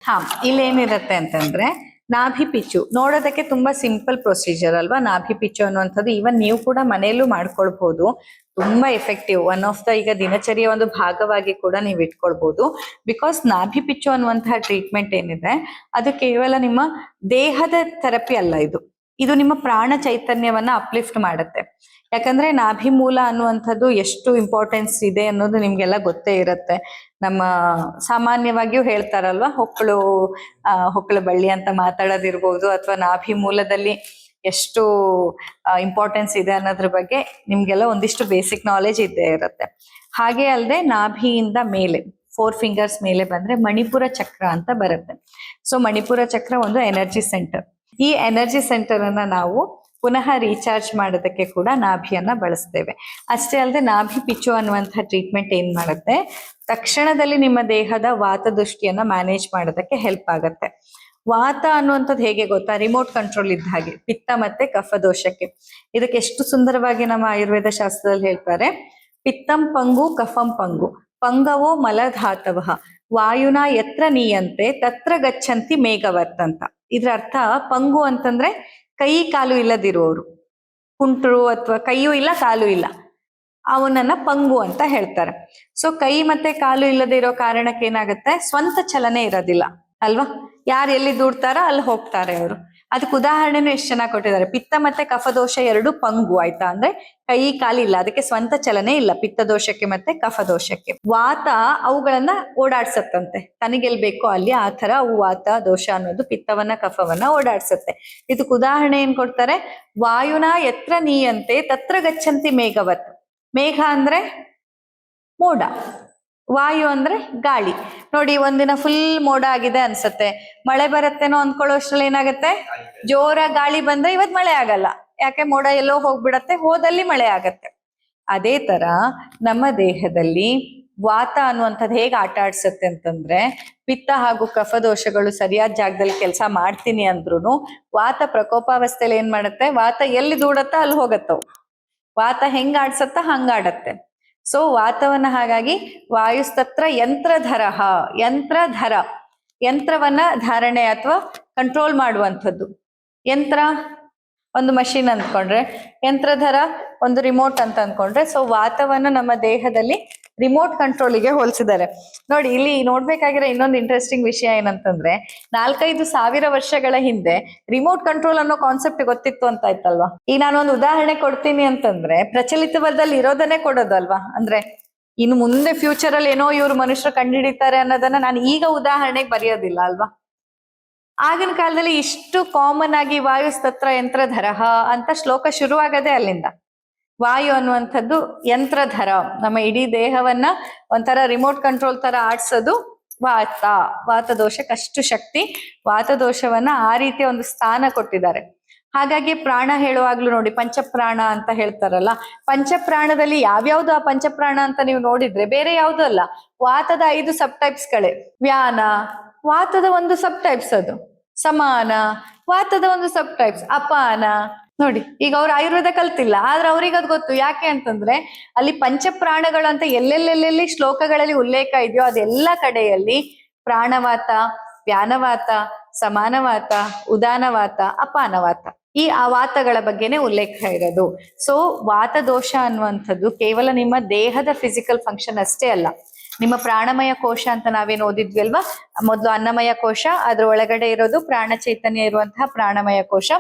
ಹಾ, ಇಲ್ಲೇನಿರುತ್ತೆ ಅಂತಂದ್ರೆ ನಾಭಿ ಪಿಚ್ಚು ನೋಡೋದಕ್ಕೆ ತುಂಬಾ ಸಿಂಪಲ್ ಪ್ರೊಸೀಜರ್ ಅಲ್ವಾ. ನಾಭಿ ಪಿಚ್ಚು ಅನ್ನುವಂಥದ್ದು ಇವನ್ ನೀವು ಕೂಡ ಮನೆಯಲ್ಲೂ ಮಾಡ್ಕೊಳ್ಬಹುದು. ತುಂಬಾ ಎಫೆಕ್ಟಿವ್, ಒನ್ ಆಫ್ ದ ಈಗ ದಿನಚರಿಯ ಒಂದು ಭಾಗವಾಗಿ ಕೂಡ ನೀವು ಇಟ್ಕೊಳ್ಬಹುದು. ಬಿಕಾಸ್ ನಾಭಿ ಪಿಚ್ಚು ಅನ್ನುವಂತಹ ಟ್ರೀಟ್ಮೆಂಟ್ ಏನಿದೆ ಅದು ಕೇವಲ ನಿಮ್ಮ ದೇಹದ ಥೆರಪಿ ಅಲ್ಲ, ಇದು ನಿಮ್ಮ ಪ್ರಾಣ ಚೈತನ್ಯವನ್ನ ಅಪ್ಲಿಫ್ಟ್ ಮಾಡುತ್ತೆ. ಯಾಕಂದ್ರೆ ನಾಭಿ ಮೂಲ ಅನ್ನುವಂಥದ್ದು ಎಷ್ಟು ಇಂಪಾರ್ಟೆನ್ಸ್ ಇದೆ ಅನ್ನೋದು ನಿಮ್ಗೆಲ್ಲ ಗೊತ್ತೇ ಇರುತ್ತೆ. ನಮ್ಮ ಸಾಮಾನ್ಯವಾಗಿಯೂ ಹೇಳ್ತಾರಲ್ವಾ, ಹೊಕ್ಕಳು ಬಳ್ಳಿ ಅಂತ ಮಾತಾಡೋದಿರ್ಬೋದು, ಅಥವಾ ನಾಭಿ ಮೂಲದಲ್ಲಿ ಎಷ್ಟು ಇಂಪಾರ್ಟೆನ್ಸ್ ಇದೆ ಅನ್ನೋದ್ರ ಬಗ್ಗೆ ನಿಮ್ಗೆಲ್ಲ ಒಂದಿಷ್ಟು ಬೇಸಿಕ್ ನಾಲೆಜ್ ಇದ್ದೇ ಇರುತ್ತೆ. ಹಾಗೆ ಅಲ್ಲದೆ ನಾಭಿಯಿಂದ ಮೇಲೆ 4 ಫಿಂಗರ್ಸ್ ಮೇಲೆ ಬಂದ್ರೆ ಮಣಿಪುರ ಚಕ್ರ ಅಂತ ಬರುತ್ತೆ. ಸೊ ಮಣಿಪುರ ಚಕ್ರ ಒಂದು ಎನರ್ಜಿ ಸೆಂಟರ್. ಈ ಎನರ್ಜಿ ಸೆಂಟರ್ ಅನ್ನ ನಾವು ಪುನಃ ರೀಚಾರ್ಜ್ ಮಾಡೋದಕ್ಕೆ ಕೂಡ ನಾಭಿಯನ್ನ ಬಳಸ್ತೇವೆ. ಅಷ್ಟೇ ಅಲ್ಲದೆ ನಾಭಿ ಪಿಚ್ಚು ಅನ್ನುವಂತಹ ಟ್ರೀಟ್ಮೆಂಟ್ ಏನ್ ಮಾಡುತ್ತೆ, ತಕ್ಷಣದಲ್ಲಿ ನಿಮ್ಮ ದೇಹದ ವಾತದೃಷ್ಟಿಯನ್ನ ಮ್ಯಾನೇಜ್ ಮಾಡೋದಕ್ಕೆ ಹೆಲ್ಪ್ ಆಗುತ್ತೆ. ವಾತ ಅನ್ನುವಂಥದ್ದು ಹೇಗೆ ಗೊತ್ತಾ, ರಿಮೋಟ್ ಕಂಟ್ರೋಲ್ ಇದ್ದ ಹಾಗೆ ಪಿತ್ತ ಮತ್ತೆ ಕಫ ದೋಷಕ್ಕೆ. ಇದಕ್ಕೆ ಎಷ್ಟು ಸುಂದರವಾಗಿ ನಮ್ಮ ಆಯುರ್ವೇದ ಶಾಸ್ತ್ರದಲ್ಲಿ ಹೇಳ್ತಾರೆ, ಪಿತ್ತಂ ಪಂಗು ಕಫಂ ಪಂಗು ಪಂಗವೋ ಮಲಧಾತವ ವಾಯುನ ಎತ್ರ ನೀಯಂತೆ ತತ್ರ ಗಚ್ಚಂತಿ ಮೇಘವತ್ ಅಂತ. ಇದ್ರ ಅರ್ಥ ಪಂಗು ಅಂತಂದ್ರೆ ಕೈ ಕಾಲು ಇಲ್ಲದಿರುವವರು, ಕುಂಟರು ಅಥವಾ ಕೈಯೂ ಇಲ್ಲ ಕಾಲು ಇಲ್ಲ, ಅವನನ್ನ ಪಂಗು ಅಂತ ಹೇಳ್ತಾರೆ. ಸೊ ಕೈ ಮತ್ತೆ ಕಾಲು ಇಲ್ಲದೆ ಇರೋ ಕಾರಣಕ್ಕೆ ಏನಾಗುತ್ತೆ, ಸ್ವಂತ ಚಲನೆ ಇರೋದಿಲ್ಲ ಅಲ್ವಾ. ಯಾರು ಎಲ್ಲಿ ದೂಡ್ತಾರೋ ಅಲ್ಲಿ ಹೋಗ್ತಾರೆ ಅವರು. ಅದಕ್ಕೆ ಉದಾಹರಣೆನೂ ಎಷ್ಟು ಚೆನ್ನಾಗಿ ಕೊಟ್ಟಿದ್ದಾರೆ. ಪಿತ್ತ ಮತ್ತೆ ಕಫದೋಷ ಎರಡು ಪಂಗು ಆಯ್ತಾ, ಅಂದ್ರೆ ಕೈ ಕಾಲು ಇಲ್ಲ, ಅದಕ್ಕೆ ಸ್ವಂತ ಚಲನೆ ಇಲ್ಲ ಪಿತ್ತ ದೋಷಕ್ಕೆ ಮತ್ತೆ ಕಫದೋಷಕ್ಕೆ. ವಾತ ಅವುಗಳನ್ನ ಓಡಾಡ್ಸತ್ತಂತೆ, ತನಗೆಲ್ ಬೇಕೋ ಅಲ್ಲಿ. ಆ ತರ ಅವು ವಾತ ದೋಷ ಅನ್ನೋದು ಪಿತ್ತವನ್ನ ಕಫವನ್ನ ಓಡಾಡ್ಸತ್ತೆ. ಇದಕ್ಕೆ ಉದಾಹರಣೆ ಏನ್ ಕೊಡ್ತಾರೆ, ವಾಯುನ ಎತ್ರ ನೀಯಂತೆ ತತ್ರ ಗಚ್ಚಂತಿ ಮೇಘವತ್. ಮೇಘ ಅಂದ್ರೆ ಮೋಡ, ವಾಯು ಅಂದ್ರೆ ಗಾಳಿ. ನೋಡಿ, ಒಂದಿನ ಫುಲ್ ಮೋಡ ಆಗಿದೆ ಅನ್ಸತ್ತೆ, ಮಳೆ ಬರತ್ತೇನೋ ಅಂದ್ಕೊಳ್ಳೋಷ್ಟ್ರಲ್ಲಿ ಏನಾಗತ್ತೆ, ಜೋರ ಗಾಳಿ ಬಂದ್ರೆ ಇವತ್ ಮಳೆ ಆಗಲ್ಲ. ಯಾಕೆ, ಮೋಡ ಎಲ್ಲೋ ಹೋಗ್ಬಿಡತ್ತೆ, ಹೋದಲ್ಲಿ ಮಳೆ ಆಗತ್ತೆ. ಅದೇ ತರ ನಮ್ಮ ದೇಹದಲ್ಲಿ ವಾತ ಅನ್ನುವಂಥದ್ದು ಹೇಗೆ ಆಟ ಆಡ್ಸತ್ತೆ ಅಂತಂದ್ರೆ, ಪಿತ್ತ ಹಾಗೂ ಕಫದೋಷಗಳು ಸರಿಯಾದ ಜಾಗದಲ್ಲಿ ಕೆಲಸ ಮಾಡ್ತೀನಿ ಅಂದ್ರೂ ವಾತ ಪ್ರಕೋಪಾವಸ್ಥೆಯಲ್ಲಿ ಏನ್ ಮಾಡುತ್ತೆ, ವಾತ ಎಲ್ಲಿ ದೂಡತ್ತ ಅಲ್ಲಿ ಹೋಗತ್ತವು. ವಾತ ಹೆಂಗ್ ಆಡ್ಸತ್ತ ಹಂಗಾಡತ್ತೆ. ಸೊ ವಾತವನ್ನ ಹಾಗಾಗಿ ವಾಯುಸ್ತತ್ರ ಯಂತ್ರಧರ, ಯಂತ್ರವನ್ನ ಧಾರಣೆ ಅಥವಾ ಕಂಟ್ರೋಲ್ ಮಾಡುವಂಥದ್ದು. ಯಂತ್ರ ಒಂದು ಮಷಿನ್ ಅಂದ್ಕೊಂಡ್ರೆ, ಯಂತ್ರಧರ ಒಂದು ರಿಮೋಟ್ ಅಂತ ಅಂದ್ಕೊಂಡ್ರೆ, ಸೊ ವಾತವನ್ನ ನಮ್ಮ ದೇಹದಲ್ಲಿ ರಿಮೋಟ್ ಕಂಟ್ರೋಲಿಗೆ ಹೋಲಿಸಿದ್ದಾರೆ. ನೋಡಿ, ಇಲ್ಲಿ ನೋಡ್ಬೇಕಾಗಿರೋ ಇನ್ನೊಂದು ಇಂಟ್ರೆಸ್ಟಿಂಗ್ ವಿಷಯ ಏನಂತಂದ್ರೆ, 4-5 ಸಾವಿರ ವರ್ಷಗಳ ಹಿಂದೆ ರಿಮೋಟ್ ಕಂಟ್ರೋಲ್ ಅನ್ನೋ ಕಾನ್ಸೆಪ್ಟ್ ಗೊತ್ತಿತ್ತು ಅಂತ ಆಯ್ತಲ್ವಾ. ಈಗ ನಾನೊಂದು ಉದಾಹರಣೆ ಕೊಡ್ತೀನಿ ಅಂತಂದ್ರೆ, ಪ್ರಚಲಿತದಲ್ಲಿ ಇರೋದನ್ನೇ ಕೊಡೋದು ಅಲ್ವಾ. ಅಂದ್ರೆ ಇನ್ನು ಮುಂದೆ ಫ್ಯೂಚರ್ ಅಲ್ಲಿ ಏನೋ ಇವ್ರು ಮನುಷ್ಯರು ಕಂಡುಹಿಡಿತಾರೆ ಅನ್ನೋದನ್ನ ನಾನು ಈಗ ಉದಾಹರಣೆಗೆ ಬರೆಯೋದಿಲ್ಲ ಅಲ್ವಾ. ಆಗಿನ ಕಾಲದಲ್ಲಿ ಇಷ್ಟು ಕಾಮನ್ ಆಗಿ ವಾಯುಸ್ತತ್ರ ಯಂತ್ರಧರಹ ಅಂತ ಶ್ಲೋಕ ಶುರುವಾಗದೆ ಅಲ್ಲಿಂದ. ವಾಯು ಅನ್ನುವಂಥದ್ದು ಯಂತ್ರಧರ, ನಮ್ಮ ಇಡೀ ದೇಹವನ್ನ ಒಂಥರ ರಿಮೋಟ್ ಕಂಟ್ರೋಲ್ ತರ ಆಡ್ಸೋದು ವಾತದೋಷಕ್ಕೆ ಅಷ್ಟು ಶಕ್ತಿ. ವಾತದೋಷವನ್ನ ಆ ರೀತಿಯ ಒಂದು ಸ್ಥಾನ ಕೊಟ್ಟಿದ್ದಾರೆ. ಹಾಗಾಗಿ ಪ್ರಾಣ ಹೇಳುವಾಗ್ಲೂ ನೋಡಿ, ಪಂಚಪ್ರಾಣ ಅಂತ ಹೇಳ್ತಾರಲ್ಲ, ಪಂಚಪ್ರಾಣದಲ್ಲಿ ಯಾವ್ಯಾವ್ದು ಆ ಪಂಚಪ್ರಾಣ ಅಂತ ನೀವು ನೋಡಿದ್ರೆ ಬೇರೆ ಯಾವ್ದು ಅಲ್ಲ, ವಾತದ 5 ಸಬ್ ಟೈಪ್ಸ್ಗಳೇ. ವ್ಯಾನ ವಾತದ ಒಂದು ಸಬ್ ಟೈಪ್ಸ್, ಅದು ಸಮಾನ ವಾತದ ಒಂದು ಸಬ್ ಟೈಪ್ಸ್, ಅಪಾನ. ನೋಡಿ, ಈಗ ಅವ್ರು ಆಯುರ್ವೇದ ಕಲ್ತಿಲ್ಲ, ಆದ್ರೆ ಅವ್ರಿಗೆ ಅದು ಗೊತ್ತು. ಯಾಕೆ ಅಂತಂದ್ರೆ ಅಲ್ಲಿ ಪಂಚಪ್ರಾಣಗಳು ಅಂತ ಎಲ್ಲೆಲ್ಲೆಲ್ಲೆಲ್ಲಿ ಶ್ಲೋಕಗಳಲ್ಲಿ ಉಲ್ಲೇಖ ಇದೆಯೋ ಅದೆಲ್ಲ ಕಡೆಯಲ್ಲಿ ಪ್ರಾಣವಾತ, ವ್ಯಾನವಾತ, ಸಮಾನವಾತ, ಉದಾನವಾತ, ಅಪಾನವಾತ, ಈ ಆ ವಾತಗಳ ಬಗ್ಗೆನೆ ಉಲ್ಲೇಖ ಇರೋದು. ಸೊ ವಾತದೋಷ ಅನ್ನುವಂಥದ್ದು ಕೇವಲ ನಿಮ್ಮ ದೇಹದ ಫಿಸಿಕಲ್ ಫಂಕ್ಷನ್ ಅಷ್ಟೇ ಅಲ್ಲ, ನಿಮ್ಮ ಪ್ರಾಣಮಯ ಕೋಶ ಅಂತ ನಾವೇನು ಓದಿದ್ವಿ ಅಲ್ವಾ, ಮೊದಲು ಅನ್ನಮಯ ಕೋಶ, ಅದ್ರ ಒಳಗಡೆ ಇರೋದು ಪ್ರಾಣ ಚೈತನ್ಯ ಇರುವಂತಹ ಪ್ರಾಣಮಯ ಕೋಶ.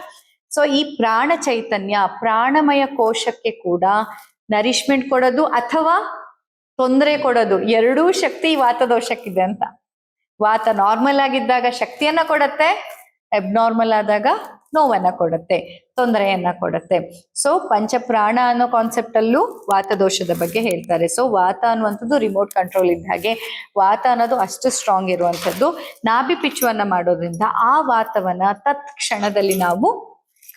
ಸೊ ಈ ಪ್ರಾಣ ಚೈತನ್ಯ ಪ್ರಾಣಮಯ ಕೋಶಕ್ಕೆ ಕೂಡ ನರಿಶ್ಮೆಂಟ್ ಕೊಡೋದು ಅಥವಾ ತೊಂದರೆ ಕೊಡೋದು ಎರಡೂ ಶಕ್ತಿ ವಾತದೋಷಕ್ಕಿದೆ ಅಂತ. ವಾತ ನಾರ್ಮಲ್ ಆಗಿದ್ದಾಗ ಶಕ್ತಿಯನ್ನ ಕೊಡತ್ತೆ, ಅಬ್ನಾರ್ಮಲ್ ಆದಾಗ ನೋವನ್ನ ಕೊಡುತ್ತೆ, ತೊಂದರೆಯನ್ನ ಕೊಡುತ್ತೆ. ಸೊ ಪಂಚಪ್ರಾಣ ಅನ್ನೋ ಕಾನ್ಸೆಪ್ಟ್ ಅಲ್ಲೂ ವಾತದೋಷದ ಬಗ್ಗೆ ಹೇಳ್ತಾರೆ. ಸೊ ವಾತ ಅನ್ನುವಂಥದ್ದು ರಿಮೋಟ್ ಕಂಟ್ರೋಲ್ ಇದ್ದ ಹಾಗೆ, ವಾತ ಅನ್ನೋದು ಅಷ್ಟು ಸ್ಟ್ರಾಂಗ್ ಇರುವಂಥದ್ದು. ನಾಭಿ ಪಿಚ್ಚುವನ್ನ ಮಾಡೋದ್ರಿಂದ ಆ ವಾತವನ್ನ ತತ್ಕ್ಷಣದಲ್ಲಿ ನಾವು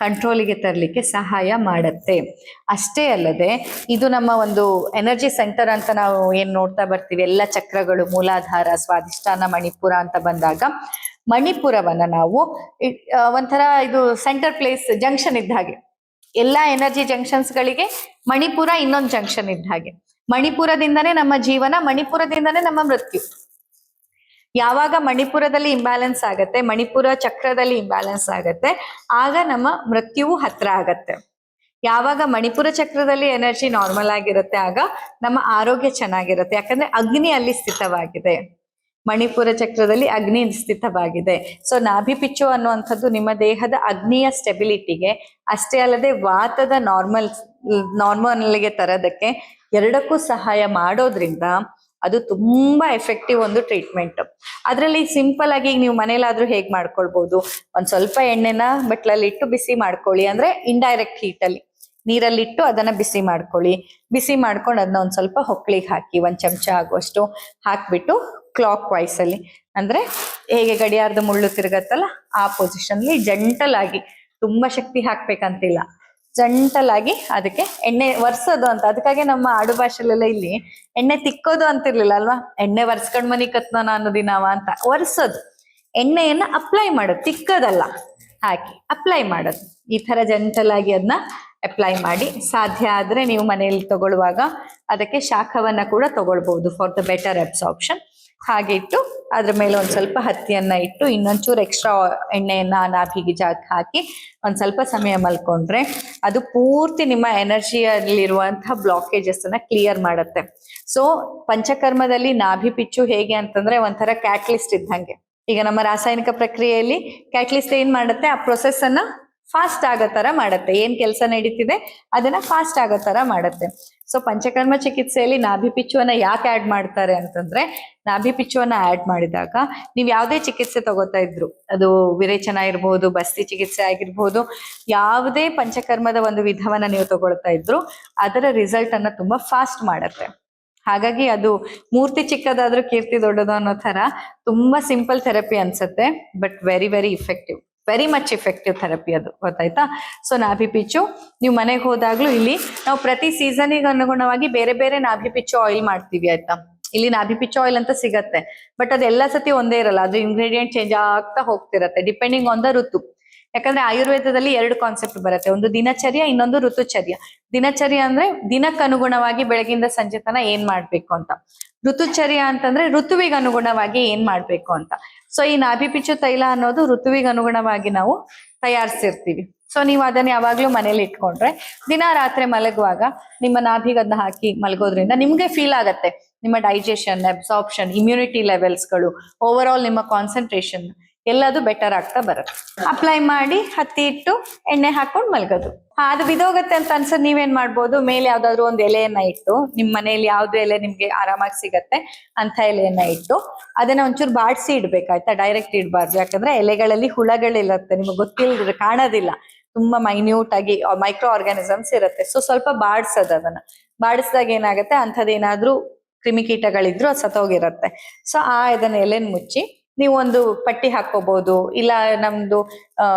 ಕಂಟ್ರೋಲಿಗೆ ತರಲಿಕ್ಕೆ ಸಹಾಯ ಮಾಡತ್ತೆ. ಅಷ್ಟೇ ಅಲ್ಲದೆ ಇದು ನಮ್ಮ ಒಂದು ಎನರ್ಜಿ ಸೆಂಟರ್ ಅಂತ ನಾವು ಏನ್ ನೋಡ್ತಾ ಬರ್ತೀವಿ, ಎಲ್ಲ ಚಕ್ರಗಳು, ಮೂಲಾಧಾರ, ಸ್ವಾಧಿಷ್ಠಾನ, ಮಣಿಪುರ ಅಂತ ಬಂದಾಗ, ಮಣಿಪುರವನ್ನ ನಾವು ಒಂಥರ ಇದು ಸೆಂಟರ್ ಪ್ಲೇಸ್, ಜಂಕ್ಷನ್ ಇದ್ದ ಹಾಗೆ. ಎಲ್ಲಾ ಎನರ್ಜಿ ಜಂಕ್ಷನ್ಸ್ ಗಳಿಗೆ ಮಣಿಪುರ ಇನ್ನೊಂದು ಜಂಕ್ಷನ್ ಇದ್ದ ಹಾಗೆ. ಮಣಿಪುರದಿಂದನೇ ನಮ್ಮ ಜೀವನ, ಮಣಿಪುರದಿಂದನೇ ನಮ್ಮ ಮೃತ್ಯು. ಯಾವಾಗ ಮಣಿಪುರದಲ್ಲಿ ಇಂಬ್ಯಾಲೆನ್ಸ್ ಆಗತ್ತೆ, ಮಣಿಪುರ ಚಕ್ರದಲ್ಲಿ ಇಂಬ್ಯಾಲೆನ್ಸ್ ಆಗತ್ತೆ, ಆಗ ನಮ್ಮ ಮೃತ್ಯುವು ಹತ್ರ ಆಗತ್ತೆ. ಯಾವಾಗ ಮಣಿಪುರ ಚಕ್ರದಲ್ಲಿ ಎನರ್ಜಿ ನಾರ್ಮಲ್ ಆಗಿರುತ್ತೆ, ಆಗ ನಮ್ಮ ಆರೋಗ್ಯ ಚೆನ್ನಾಗಿರುತ್ತೆ. ಯಾಕಂದ್ರೆ ಅಗ್ನಿ ಅಲ್ಲಿ ಸ್ಥಿತವಾಗಿದೆ, ಮಣಿಪುರ ಚಕ್ರದಲ್ಲಿ ಅಗ್ನಿ ಸ್ಥಿತವಾಗಿದೆ. ಸೊ ನಾಭಿ ಪಿಚ್ಚು ಅನ್ನುವಂಥದ್ದು ನಿಮ್ಮ ದೇಹದ ಅಗ್ನಿಯ ಸ್ಟೆಬಿಲಿಟಿಗೆ, ಅಷ್ಟೇ ಅಲ್ಲದೆ ವಾತದ ನಾರ್ಮಲ್ಗೆ ತರೋದಕ್ಕೆ, ಎರಡಕ್ಕೂ ಸಹಾಯ ಮಾಡೋದ್ರಿಂದ ಅದು ತುಂಬಾ ಎಫೆಕ್ಟಿವ್ ಒಂದು ಟ್ರೀಟ್ಮೆಂಟ್. ಅದರಲ್ಲಿ ಸಿಂಪಲ್ ಆಗಿ ನೀವು ಮನೇಲಾದ್ರೂ ಹೇಗ್ ಮಾಡ್ಕೊಳ್ಬಹುದು, ಒಂದ್ ಸ್ವಲ್ಪ ಎಣ್ಣೆನ ಬಟ್ಲಲ್ಲಿ ಇಟ್ಟು ಬಿಸಿ ಮಾಡ್ಕೊಳ್ಳಿ, ಅಂದ್ರೆ ಇಂಡೈರೆಕ್ಟ್ ಹೀಟಲ್ಲಿ ನೀರಲ್ಲಿಟ್ಟು ಅದನ್ನ ಬಿಸಿ ಮಾಡ್ಕೊಳ್ಳಿ. ಬಿಸಿ ಮಾಡ್ಕೊಂಡು ಅದನ್ನ ಒಂದ್ ಸ್ವಲ್ಪ ಹೊಕ್ಳಿಗೆ ಹಾಕಿ, 1 ಚಮಚ ಆಗುವಷ್ಟು ಹಾಕ್ಬಿಟ್ಟು ಕ್ಲಾಕ್ ವೈಸ್ ಅಲ್ಲಿ, ಅಂದ್ರೆ ಹೇಗೆ ಗಡಿಯಾರದ ಮುಳ್ಳು ತಿರುಗತ್ತಲ್ಲ ಆ ಪೊಸಿಷನ್ಲಿ ಜಂಟಲ್ ಆಗಿ, ತುಂಬಾ ಶಕ್ತಿ ಹಾಕ್ಬೇಕಂತಿಲ್ಲ, ಜಂಟಲ್ ಆಗಿ ಅದಕ್ಕೆ ಎಣ್ಣೆ ಒರ್ಸೋದು ಅಂತ. ಅದಕ್ಕಾಗಿ ನಮ್ಮ ಆಡು ಭಾಷೆಲೆಲ್ಲ ಇಲ್ಲಿ ಎಣ್ಣೆ ತಿಕ್ಕೋದು ಅಂತಿರ್ಲಿಲ್ಲ ಅಲ್ವಾ, ಎಣ್ಣೆ ಒರ್ಸ್ಕೊಂಡ್ ಮನಿ ಕತ್ನ ಅನ್ನೋದಿನಾವ ಅಂತ. ಒರ್ಸೋದು, ಎಣ್ಣೆಯನ್ನ ಅಪ್ಲೈ ಮಾಡೋದು, ತಿಕ್ಕದಲ್ಲ, ಹಾಕಿ ಅಪ್ಲೈ ಮಾಡೋದು. ಈ ತರ ಜಂಟಲ್ ಆಗಿ ಅದನ್ನ ಅಪ್ಲೈ ಮಾಡಿ. ಸಾಧ್ಯ ಆದ್ರೆ ನೀವು ಮನೆಯಲ್ಲಿ ತಗೊಳ್ಳುವಾಗ ಅದಕ್ಕೆ ಶಾಖವನ್ನ ಕೂಡ ತಗೊಳ್ಬಹುದು ಫಾರ್ ದ ಬೆಟರ್ ಅಬ್ಸಾರ್ಪ್ಷನ್. ಹಾಗೆ ಇಟ್ಟು ಅದ್ರ ಮೇಲೆ ಒಂದ್ ಸ್ವಲ್ಪ ಹತ್ತಿಯನ್ನ ಇಟ್ಟು ಇನ್ನೊಂಚೂರು ಎಕ್ಸ್ಟ್ರಾ ಎಣ್ಣೆಯನ್ನ ನಾಭಿಗೆ ಜಾಗಕ್ಕೆ ಹಾಕಿ ಒಂದ್ ಸ್ವಲ್ಪ ಸಮಯ ಮಲ್ಕೊಂಡ್ರೆ ಅದು ಪೂರ್ತಿ ನಿಮ್ಮ ಎನರ್ಜಿಯಲ್ಲಿರುವಂತಹ ಬ್ಲಾಕೇಜಸ್ ಅನ್ನ ಕ್ಲಿಯರ್ ಮಾಡುತ್ತೆ. ಸೊ ಪಂಚಕರ್ಮದಲ್ಲಿ ನಾಭಿ ಪಿಚ್ಚು ಹೇಗೆ ಅಂತಂದ್ರೆ ಒಂಥರ ಕ್ಯಾಟ್ಲಿಸ್ಟ್ ಇದ್ದಂಗೆ. ಈಗ ನಮ್ಮ ರಾಸಾಯನಿಕ ಪ್ರಕ್ರಿಯೆಯಲ್ಲಿ ಕ್ಯಾಟ್ಲಿಸ್ಟ್ ಏನ್ ಮಾಡುತ್ತೆ, ಆ ಪ್ರೊಸೆಸ್ ಅನ್ನ ಫಾಸ್ಟ್ ಆಗೋ ತರ ಮಾಡುತ್ತೆ. ಏನ್ ಕೆಲಸ ನಡೀತಿದೆ ಅದನ್ನ ಫಾಸ್ಟ್ ಆಗೋ ತರ ಮಾಡುತ್ತೆ. ಸೊ ಪಂಚಕರ್ಮ ಚಿಕಿತ್ಸೆಯಲ್ಲಿ ನಾಭಿ ಪಿಚ್ಚುವನ್ನ ಯಾಕೆ ಆಡ್ ಮಾಡ್ತಾರೆ ಅಂತಂದ್ರೆ, ನಾಭಿ ಪಿಚ್ಚುವನ್ನ ಆಡ್ ಮಾಡಿದಾಗ ನೀವು ಯಾವುದೇ ಚಿಕಿತ್ಸೆ ತಗೋತಾ ಇದ್ರು, ಅದು ವಿರೇಚನ ಇರ್ಬೋದು, ಬಸ್ತಿ ಚಿಕಿತ್ಸೆ ಆಗಿರ್ಬೋದು, ಯಾವುದೇ ಪಂಚಕರ್ಮದ ಒಂದು ವಿಧವನ್ನ ನೀವು ತಗೊಳ್ತಾ ಇದ್ರು ಅದರ ರಿಸಲ್ಟ್ ಅನ್ನ ತುಂಬಾ ಫಾಸ್ಟ್ ಮಾಡುತ್ತೆ. ಹಾಗಾಗಿ ಅದು ಮೂರ್ತಿ ಚಿಕ್ಕದಾದ್ರೂ ಕೀರ್ತಿ ದೊಡ್ಡದು ಅನ್ನೋ ತರ ತುಂಬಾ ಸಿಂಪಲ್ ಥೆರಪಿ ಅನ್ಸುತ್ತೆ, but very very effective, very much effective therapy ಅದು, ಗೊತ್ತಾಯ್ತಾ. ಸೊ ನಾಭಿ ಪಿಚ್ಚು ನೀವು ಮನೆಗೆ ಹೋದಾಗ್ಲೂ ಇಲ್ಲಿ ನಾವು ಪ್ರತಿ ಸೀಸನಿಗೆ ಅನುಗುಣವಾಗಿ ಬೇರೆ ಬೇರೆ ನಾಭಿ ಪಿಚ್ಚು ಆಯಿಲ್ ಮಾಡ್ತೀವಿ, ಆಯ್ತಾ. ಇಲ್ಲಿ ನಾಭಿ ಪಿಚ್ಚು ಆಯಿಲ್ ಅಂತ ಸಿಗತ್ತೆ, ಬಟ್ ಅದೆಲ್ಲ ಸತಿ ಒಂದೇ ಇರಲ್ಲ, ಅದು ಇಂಗ್ರೀಡಿಯೆಂಟ್ ಚೇಂಜ್ ಆಗ್ತಾ ಹೋಗ್ತಿರತ್ತೆ ಡಿಪೆಂಡಿಂಗ್ ಆನ್ ದ ಋತು. ಯಾಕಂದ್ರೆ ಆಯುರ್ವೇದದಲ್ಲಿ 2 ಕಾನ್ಸೆಪ್ಟ್ ಬರುತ್ತೆ, ಒಂದು ದಿನಚರ್ಯ, ಇನ್ನೊಂದು ಋತುಚರ್ಯ. ದಿನಚರ್ಯ ಅಂದ್ರೆ ದಿನಕ್ಕೆ ಅನುಗುಣವಾಗಿ ಬೆಳಗಿಂದ ಸಂಜೆ ತನ ಏನ್ ಮಾಡ್ಬೇಕು ಅಂತ. ಋತುಚರ್ಯ ಅಂತಂದ್ರೆ ಋತುವಿಗೆ ಅನುಗುಣವಾಗಿ ಏನ್ ಮಾಡ್ಬೇಕು ಅಂತ. ಸೊ ಈ ನಾಭಿ ಪಿಚ್ಚು ತೈಲ ಅನ್ನೋದು ಋತುವಿಗೆ ಅನುಗುಣವಾಗಿ ನಾವು ತಯಾರಿಸಿರ್ತೀವಿ. ಸೊ ನೀವು ಅದನ್ನ ಯಾವಾಗ್ಲೂ ಮನೇಲಿ ಇಟ್ಕೊಂಡ್ರೆ ದಿನ ರಾತ್ರಿ ಮಲಗುವಾಗ ನಿಮ್ಮ ನಾಭಿಗೆ ಅದನ್ನ ಹಾಕಿ ಮಲಗೋದ್ರಿಂದ ನಿಮ್ಗೆ ಫೀಲ್ ಆಗತ್ತೆ ನಿಮ್ಮ ಡೈಜೆಷನ್, ಅಬ್ಸಾರ್ಪ್ಷನ್, ಇಮ್ಯುನಿಟಿ ಲೆವೆಲ್ಸ್ಗಳು, ಓವರ್ ಆಲ್ ನಿಮ್ಮ ಕಾನ್ಸಂಟ್ರೇಷನ್ ಎಲ್ಲದು ಬೆಟರ್ ಆಗ್ತಾ ಬರುತ್ತೆ. ಅಪ್ಲೈ ಮಾಡಿ ಹತ್ತಿ ಇಟ್ಟು ಎಣ್ಣೆ ಹಾಕೊಂಡು ಮಲ್ಗೋದು. ಅದು ಬಿದೋಗತ್ತೆ ಅಂತ ಅನ್ಸದ್ ನೀವೇನ್ ಮಾಡ್ಬೋದು, ಮೇಲೆ ಯಾವ್ದಾದ್ರು ಒಂದು ಎಲೆಯನ್ನ ಇಟ್ಟು, ನಿಮ್ ಮನೆಯಲ್ಲಿ ಯಾವ್ದು ಎಲೆ ನಿಮ್ಗೆ ಆರಾಮಾಗಿ ಸಿಗತ್ತೆ ಅಂತ ಎಲೆಯನ್ನ ಇಟ್ಟು ಅದನ್ನ ಒಂಚೂರು ಬಾಡ್ಸಿ ಇಡ್ಬೇಕಾಯ್ತಾ, ಡೈರೆಕ್ಟ್ ಇಡ್ಬಾರ್ದು. ಯಾಕಂದ್ರೆ ಎಲೆಗಳಲ್ಲಿ ಹುಳಗಳಿರುತ್ತೆ, ನಿಮ್ಗೆ ಗೊತ್ತಿಲ್ಲ, ಕಾಣೋದಿಲ್ಲ, ತುಂಬಾ ಮೈನ್ಯೂಟ್ ಆಗಿ ಮೈಕ್ರೋ ಆರ್ಗಾನಿಸಮ್ಸ್ ಇರುತ್ತೆ. ಸೊ ಸ್ವಲ್ಪ ಬಾಡ್ಸೋದು, ಅದನ್ನ ಬಾಡಿಸಿದಾಗ ಏನಾಗುತ್ತೆ, ಅಂಥದ್ದೇನಾದ್ರೂ ಕ್ರಿಮಿಕೀಟಗಳಿದ್ರು ಅದು ಸತ್ತೋಗಿರತ್ತೆ. ಸೊ ಇದನ್ನ ಎಲೆನ್ ಮುಚ್ಚಿ ನೀವು ಒಂದು ಪಟ್ಟಿ ಹಾಕೋಬಹುದು, ಇಲ್ಲ ನಮ್ದು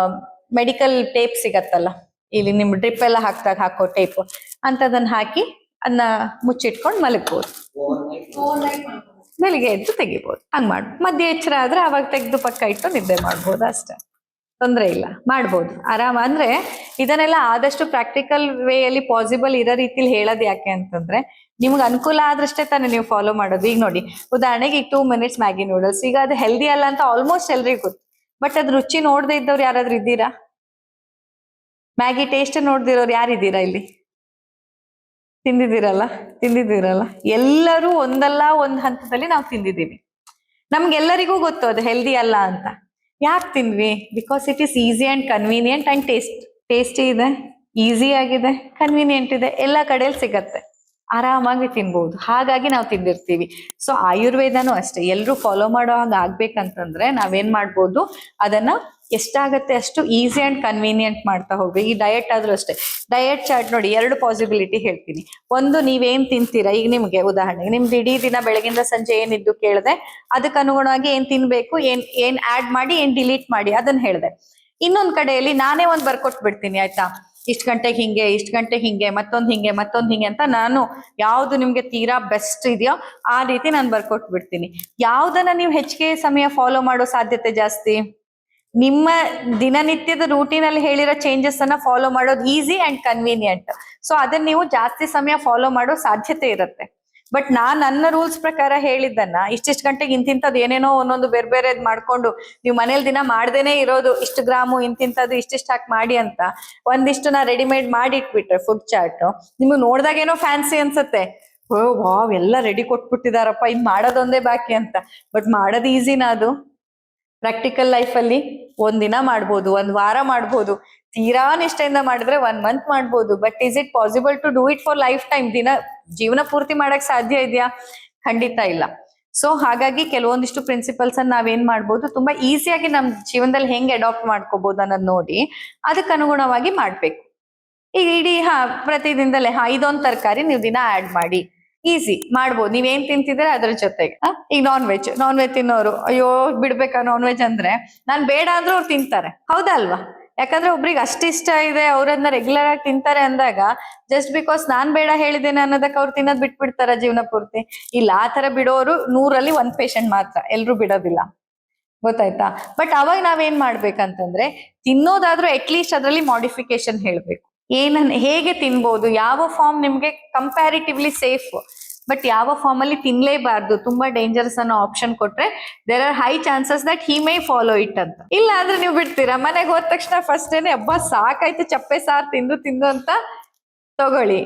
ಮೆಡಿಕಲ್ ಟೇಪ್ ಸಿಗತ್ತಲ್ಲ, ಇಲ್ಲಿ ನಿಮ್ ಡ್ರಿಪ್ ಎಲ್ಲ ಹಾಕ್ದಾಗ ಹಾಕೋ ಟೇಪ್ ಅಂತದನ್ನ ಹಾಕಿ ಅದನ್ನ ಮುಚ್ಚಿಟ್ಕೊಂಡು ಮಲಗ್ಬೋದು. ಬೆಳಿಗ್ಗೆ ಎದ್ದು ತೆಗಿಬಹುದು. ಹಂಗ್ ಮಾಡ್ ಮಧ್ಯೆ ಎಚ್ಚರ ಆದ್ರೆ ಅವಾಗ ತೆಗೆದು ಪಕ್ಕ ಇಟ್ಟು ನಿದ್ದೆ ಮಾಡ್ಬೋದು, ಅಷ್ಟೇ, ತೊಂದ್ರೆ ಇಲ್ಲ, ಮಾಡ್ಬೋದು ಆರಾಮ. ಅಂದ್ರೆ ಇದನ್ನೆಲ್ಲ ಆದಷ್ಟು ಪ್ರಾಕ್ಟಿಕಲ್ ವೇ ಅಲ್ಲಿ ಪಾಸಿಬಲ್ ಇರೋ ರೀತಿಲಿ ಹೇಳೋದು ಯಾಕೆ ಅಂತಂದ್ರೆ, ನಿಮ್ಗೆ ಅನುಕೂಲ ಆದ್ರಷ್ಟೇ ತಾನೇ ನೀವು ಫಾಲೋ ಮಾಡೋದು. ಈಗ ನೋಡಿ, ಉದಾಹರಣೆಗೆ ಈಗ 2 ಮಿನಿಟ್ಸ್ ಮ್ಯಾಗಿ ನೂಡಲ್ಸ್, ಈಗ ಅದು ಹೆಲ್ದಿ ಅಲ್ಲ ಅಂತ ಆಲ್ಮೋಸ್ಟ್ ಎಲ್ರಿಗೂ ಗೊತ್ತು, ಬಟ್ ಅದ್ ರುಚಿ ನೋಡದೆ ಇದ್ದವ್ರು ಯಾರಾದ್ರೂ ಇದ್ದೀರಾ? ಮ್ಯಾಗಿ ಟೇಸ್ಟ್ ನೋಡ್ದಿರೋರು ಯಾರಿದ್ದೀರಾ ಇಲ್ಲಿ? ತಿಂದಿದ್ದೀರಲ್ಲ, ಎಲ್ಲರೂ ಒಂದಲ್ಲ ಒಂದ್ ಹಂತದಲ್ಲಿ ನಾವು ತಿಂದಿದ್ದೀವಿ. ನಮ್ಗೆಲ್ಲರಿಗೂ ಗೊತ್ತು ಅದು ಹೆಲ್ದಿ ಅಲ್ಲ ಅಂತ. ಯಾಕೆ ತಿಂದ್ವಿ? Because it is easy and convenient and tasty ಇದೆ, ಈಸಿ ಆಗಿದೆ, ಕನ್ವೀನಿಯಂಟ್ ಇದೆ, ಎಲ್ಲ ಕಡೆಯಲ್ಲಿ ಸಿಗತ್ತೆ, ಆರಾಮಾಗಿ ತಿನ್ಬಹುದು, ಹಾಗಾಗಿ ನಾವು ತಿಂದಿರ್ತೀವಿ. ಸೊ ಆಯುರ್ವೇದನೂ ಅಷ್ಟೇ, ಎಲ್ರು ಫಾಲೋ ಮಾಡೋ ಹಾಗೆ ಆಗ್ಬೇಕಂತಂದ್ರೆ ನಾವೇನ್ ಮಾಡ್ಬೋದು, ಅದನ್ನ ಎಷ್ಟಾಗತ್ತೆ ಅಷ್ಟು ಈಸಿ ಅಂಡ್ ಕನ್ವೀನಿಯಂಟ್ ಮಾಡ್ತಾ ಹೋಗ್ಬೇಕು. ಈ ಡಯಟ್ ಆದ್ರೂ ಅಷ್ಟೇ, ಡಯಟ್ ಚಾರ್ಟ್ ನೋಡಿ, 2 ಪಾಸಿಬಿಲಿಟಿ ಹೇಳ್ತೀನಿ. ಒಂದು, ನೀವೇನ್ ತಿಂತೀರಾ, ಈಗ ನಿಮ್ಗೆ ಉದಾಹರಣೆಗೆ ನಿಮ್ದು ಇಡೀ ದಿನ ಬೆಳಗಿಂದ ಸಂಜೆ ಏನಿದ್ದು ಕೇಳಿದೆ, ಅದಕ್ಕೆ ಅನುಗುಣವಾಗಿ ಏನ್ ತಿನ್ಬೇಕು, ಏನ್ ಆಡ್ ಮಾಡಿ, ಏನ್ ಡಿಲೀಟ್ ಮಾಡಿ ಅದನ್ನ ಹೇಳ್ದೆ. ಇನ್ನೊಂದ್ ಕಡೆಯಲ್ಲಿ ನಾನೇ ಒಂದ್ ಬರ್ಕೊಟ್ ಬಿಡ್ತೀನಿ, ಆಯ್ತಾ, ಇಷ್ಟ್ ಗಂಟೆಗೆ ಹಿಂಗೆ, ಇಷ್ಟ್ ಗಂಟೆಗೆ ಹಿಂಗೆ, ಮತ್ತೊಂದ್ ಹಿಂಗೆ ಅಂತ ನಾನು ಯಾವ್ದು ನಿಮ್ಗೆ ತೀರಾ ಬೆಸ್ಟ್ ಇದೆಯೋ ಆ ರೀತಿ ನಾನು ಬರ್ಕೊಟ್ ಬಿಡ್ತೀನಿ. ಯಾವ್ದನ್ನ ನೀವು ಹೆಚ್ಚಿಗೆ ಸಮಯ ಫಾಲೋ ಮಾಡೋ ಸಾಧ್ಯತೆ ಜಾಸ್ತಿ? ನಿಮ್ಮ ದಿನನಿತ್ಯದ ರೂಟೀನ್ ಅಲ್ಲಿ ಹೇಳಿರೋ ಚೇಂಜಸ್ ಅನ್ನ ಫಾಲೋ ಮಾಡೋದು ಈಸಿ ಅಂಡ್ ಕನ್ವೀನಿಯಂಟ್. ಸೊ ಅದನ್ನ ನೀವು ಜಾಸ್ತಿ ಸಮಯ ಫಾಲೋ ಮಾಡೋ ಸಾಧ್ಯತೆ ಇರುತ್ತೆ. ಬಟ್ ನಾನ್ ನನ್ನ ರೂಲ್ಸ್ ಪ್ರಕಾರ ಹೇಳಿದ್ದನ್ನ ಇಷ್ಟಿಷ್ಟು ಗಂಟೆಗೆ ಇಂತಿಂತದ್ದು ಏನೇನೋ ಒಂದೊಂದು ಬೇರೆ ಬೇರೆದ್ ಮಾಡ್ಕೊಂಡು ನೀವು ಮನೇಲಿ ದಿನ ಮಾಡ್ದೇನೆ ಇರೋದು ಇಷ್ಟು ಗ್ರಾಮು ಇಂತಿಂತದ್ದು ಇಷ್ಟಿಷ್ಟು ಹಾಕಿ ಮಾಡಿ ಅಂತ ಒಂದಿಷ್ಟು ನಾ ರೆಡಿಮೇಡ್ ಮಾಡಿ ಇಟ್ಬಿಟ್ರೆ ಫುಡ್ ಚಾರ್ಟ್ ನಿಮ್ಗೆ ನೋಡ್ದಾಗೇನೋ ಫ್ಯಾನ್ಸಿ ಅನ್ಸುತ್ತೆ. ಓ ವಾವ್ ಎಲ್ಲ ರೆಡಿ ಕೊಟ್ಬಿಟ್ಟಿದಾರಪ್ಪ ಇದ್ ಮಾಡೋದೊಂದೇ ಬಾಕಿ ಅಂತ. ಬಟ್ ಮಾಡೋದು ಈಸಿನಾ ಅದು? ಪ್ರಾಕ್ಟಿಕಲ್ ಲೈಫ್ ಅಲ್ಲಿ ಒಂದಿನ ಮಾಡ್ಬೋದು, ಒಂದ್ ವಾರ ಮಾಡ್ಬೋದು, ತೀರಾ ನಿಷ್ಠೆಯಿಂದ ಮಾಡಿದ್ರೆ 1 ಮಂತ್ ಮಾಡ್ಬೋದು. But is it possible to do it for lifetime? ಜೀವನ ಪೂರ್ತಿ ಮಾಡಕ್ ಸಾಧ್ಯ ಇದೆಯಾ? ಖಂಡಿತ ಇಲ್ಲ. ಸೊ ಹಾಗಾಗಿ ಕೆಲವೊಂದಿಷ್ಟು ಪ್ರಿನ್ಸಿಪಲ್ಸ್ ಅನ್ನ ನಾವೇನ್ ಮಾಡ್ಬೋದು, ತುಂಬಾ ಈಸಿಯಾಗಿ ನಮ್ ಜೀವನದಲ್ಲಿ ಹೆಂಗ್ ಅಡಾಪ್ಟ್ ಮಾಡ್ಕೋಬಹುದು ಅನ್ನೋದ್ ನೋಡಿ ಅದಕ್ಕೆ ಅನುಗುಣವಾಗಿ ಮಾಡ್ಬೇಕು. ಈಗ ಇಡೀ ಪ್ರತಿದಿನದಲ್ಲೇ ಇದೊಂದ್ ತರಕಾರಿ ನೀವು ದಿನ ಆಡ್ ಮಾಡಿ, ಈಸಿ ಮಾಡ್ಬೋದು. ನೀವೇನ್ ತಿಂತಿದ್ರೆ ಅದ್ರ ಜೊತೆಗೆ ಈಗ ನಾನ್ ವೆಜ್ ತಿನ್ನೋರು ಅಯ್ಯೋ ಬಿಡ್ಬೇಕಾ ನಾನ್ ವೆಜ್ ಅಂದ್ರೆ, ನಾನ್ ಬೇಡ ಅಂದ್ರೂ ಅವ್ರು ತಿಂತಾರೆ, ಹೌದಾ ಅಲ್ವಾ? ಯಾಕಂದ್ರೆ ಒಬ್ರಿಗೆ ಅಷ್ಟಿಷ್ಟ ಇದೆ, ಅವ್ರನ್ನ ರೆಗ್ಯುಲರ್ ಆಗಿ ತಿಂತಾರೆ ಅಂದಾಗ ಜಸ್ಟ್ ಬಿಕಾಸ್ ನಾನ್ ಬೇಡ ಹೇಳಿದ್ದೇನೆ ಅನ್ನೋದಕ್ಕೆ ಅವ್ರು ತಿನ್ನೋದ್ ಬಿಟ್ಬಿಡ್ತಾರ ಜೀವನ ಪೂರ್ತಿ? ಇಲ್ಲ, ಆ ತರ ಬಿಡೋರು 100ರಲ್ಲಿ 1 ಪೇಷಂಟ್ ಮಾತ್ರ, ಎಲ್ರು ಬಿಡೋದಿಲ್ಲ, ಗೊತ್ತಾಯ್ತಾ? ಬಟ್ ಅವಾಗ ನಾವೇನ್ ಮಾಡ್ಬೇಕಂತಂದ್ರೆ, ತಿನ್ನೋದಾದ್ರೂ ಅಟ್ಲೀಸ್ಟ್ ಅದ್ರಲ್ಲಿ ಮಾಡಿಫಿಕೇಶನ್ ಹೇಳ್ಬೇಕು. ಹೇಗೆ ತಿನ್ಬೋದು, ಯಾವ ಫಾರ್ಮ್ ನಿಮ್ಗೆ ಕಂಪ್ಯಾರಿಟಿವ್ಲಿ ಸೇಫ್, ಬಟ್ ಯಾವ ಫಾರ್ಮ್ ಅಲ್ಲಿ ತಿನ್ಲೇಬಾರ್ದು, ತುಂಬಾ ಡೇಂಜರಸ್ ಅನ್ನೋ ಆಪ್ಷನ್ ಕೊಟ್ರೆ there are high chances that he may follow it ಅಂತ. ಇಲ್ಲ ಅಂದ್ರೆ ನೀವು ಬಿಡ್ತೀರಾ, ಮನೆಗೆ ಹೋದ ತಕ್ಷಣ ಫಸ್ಟ್ ಡೇನೆ ಹಬ್ಬ ಸಾಕಾಯ್ತು ಚಪ್ಪೆ ಸಾರು ತಿಂದು ಅಂತ ತಗೊಳ್ಳಿ,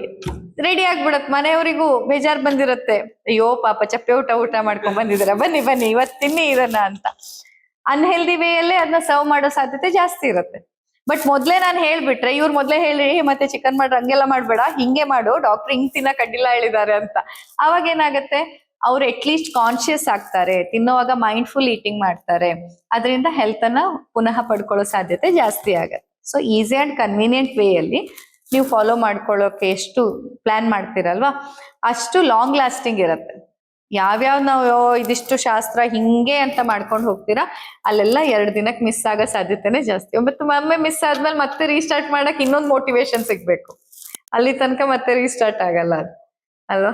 ರೆಡಿ ಆಗ್ಬಿಡತ್. ಮನೆಯವರಿಗೂ ಬೇಜಾರ್ ಬಂದಿರುತ್ತೆ, ಅಯ್ಯೋ ಪಾಪ ಚಪ್ಪೆ ಊಟ ಮಾಡ್ಕೊಂಡ್ ಬಂದಿದಾರೆ, ಬನ್ನಿ ಇವತ್ ತಿನ್ನಿ ಇದನ್ನ ಅಂತ. ಅನ್ಹೆಲ್ದಿ ವೇ ಅಲ್ಲೇ ಅದನ್ನ ಸರ್ವ್ ಮಾಡೋ ಸಾಧ್ಯತೆ ಜಾಸ್ತಿ ಇರುತ್ತೆ. ಬಟ್ ಮೊದ್ಲೇ ನಾನು ಹೇಳ್ಬಿಟ್ರೆ, ಇವ್ರು ಮೊದ್ಲೇ ಹೇಳಿ ಮತ್ತೆ ಚಿಕನ್ ಮಾಡ್ರೆ ಹಂಗೆಲ್ಲ ಮಾಡ್ಬೇಡ, ಹಿಂಗೆ ಮಾಡು, ಡಾಕ್ಟರ್ ಹಿಂಗ್ ತಿನ್ನಕ್ ಅಡ್ಡಿಲ್ಲ ಹೇಳಿದ್ದಾರೆ ಅಂತ. ಅವಾಗ ಏನಾಗತ್ತೆ, ಅವ್ರು ಅಟ್ಲೀಸ್ಟ್ ಕಾನ್ಶಿಯಸ್ ಆಗ್ತಾರೆ, ತಿನ್ನೋವಾಗ ಮೈಂಡ್ಫುಲ್ ಈಟಿಂಗ್ ಮಾಡ್ತಾರೆ, ಅದರಿಂದ ಹೆಲ್ತ್ ಅನ್ನ ಪುನಃ ಪಡ್ಕೊಳ್ಳೋ ಸಾಧ್ಯತೆ ಜಾಸ್ತಿ ಆಗತ್ತೆ. So easy and convenient way ಅಲ್ಲಿ ನೀವು ಫಾಲೋ ಮಾಡ್ಕೊಳ್ಳೋಕೆ ಎಷ್ಟು ಪ್ಲಾನ್ ಮಾಡ್ತೀರಲ್ವಾ, ಅಷ್ಟು ಲಾಂಗ್ ಲಾಸ್ಟಿಂಗ್ ಇರುತ್ತೆ. ಯಾವ್ಯಾವ್ ನಾವು ಇದಿಷ್ಟು ಶಾಸ್ತ್ರ ಹಿಂಗೆ ಅಂತ ಮಾಡ್ಕೊಂಡು ಹೋಗ್ತೀರಾ, ಅಲ್ಲೆಲ್ಲ 2 ದಿನಕ್ಕೆ ಮಿಸ್ ಆಗೋ ಸಾಧ್ಯತೆನೆ ಜಾಸ್ತಿ. ಒಮ್ಮೆ ಮಿಸ್ ಆದ್ಮೇಲೆ ಮತ್ತೆ ರೀಸ್ಟಾರ್ಟ್ ಮಾಡಕ್ ಇನ್ನೊಂದು ಮೋಟಿವೇಶನ್ ಸಿಗ್ಬೇಕು, ಅಲ್ಲಿ ತನಕ ಮತ್ತೆ ರೀಸ್ಟಾರ್ಟ್ ಆಗಲ್ಲ ಅದು, ಅಲ್ವಾ?